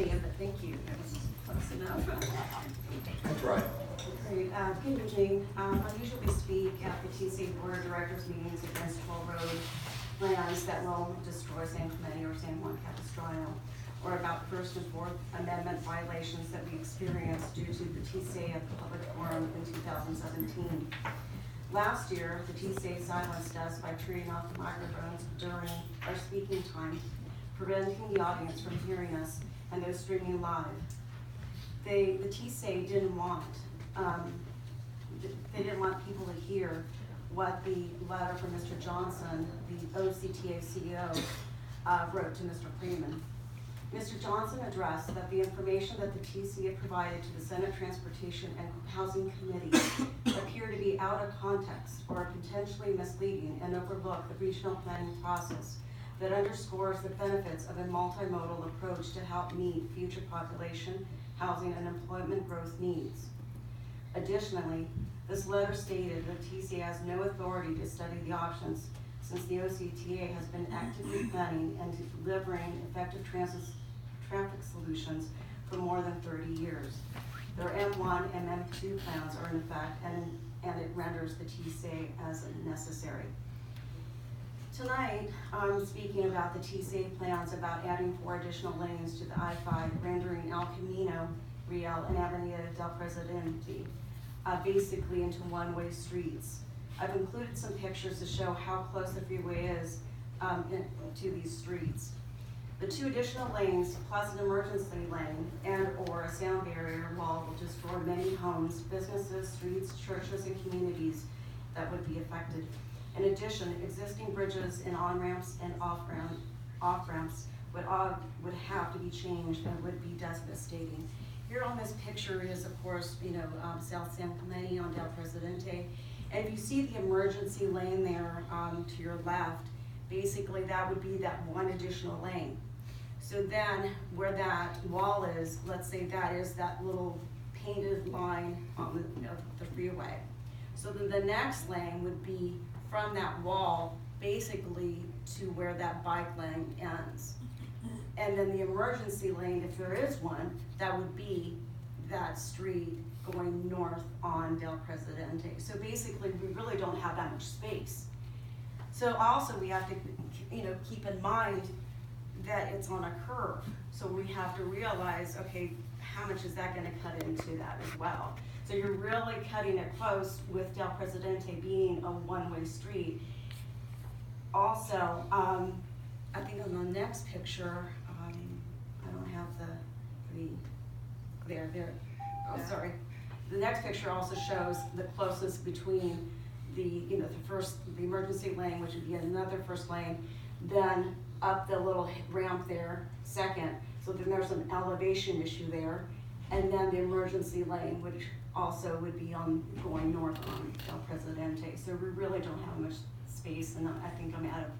stand, but thank you. That was close enough. That's right. Great. Good evening. I usually speak at the TCA Board of Directors meetings against toll road plans that will destroy San Clemente or San Juan Capistrano, or about First and Fourth Amendment violations that we experienced due to the TCA at the public forum in 2017. Last year, the TCA silenced us by turning off the microphones during our speaking time, preventing the audience from hearing us and those streaming live. The TCA didn't want people to hear what the letter from Mr. Johnson, the OCTA CEO, wrote to Mr. Freeman. Mr. Johnson addressed that the information that the TCA provided to the Senate Transportation and Housing Committee appeared to be out of context or potentially misleading and overlook the regional planning process that underscores the benefits of a multimodal approach to help meet future population, housing, and employment growth needs. Additionally, this letter stated that TCA has no authority to study the options since the OCTA has been actively planning and delivering effective traffic solutions for more than 30 years. Their M1 and M2 plans are in effect, and it renders the TCA as necessary. Tonight, I'm speaking about the TCA plans about adding 4 additional lanes to the I-5, rendering El Camino, Riel, and Avenida del Presidente basically into one-way streets. I've included some pictures to show how close the freeway is to these streets. The 2 additional lanes, plus an emergency lane and/or a sound barrier wall, will destroy many homes, businesses, streets, churches, and communities that would be affected. In addition, existing bridges and on-ramps and off-ramps would have to be changed and would be devastating. Here on this picture is, of course, South San Clemente on Del Presidente. And if you see the emergency lane there to your left, basically that would be that 1 additional lane. So then where that wall is, let's say that is that little painted line on the freeway. So then the next lane would be from that wall basically to where that bike lane ends. And then the emergency lane, if there is one, that would be that street going north on Del Presidente. So basically, we really don't have that much space. So also we have to, keep in mind that it's on a curve. So we have to realize, okay, how much is that gonna cut into that as well? So you're really cutting it close with Del Presidente being a one-way street. Also, I think on the next picture, I don't have there. Oh, sorry. The next picture also shows the closest between the emergency lane, which would be another first lane, then up the little ramp there, second. So then there's an elevation issue there, and then the emergency lane, which also would be going north on Del Presidente. So we really don't have much space, and I think I'm out of time.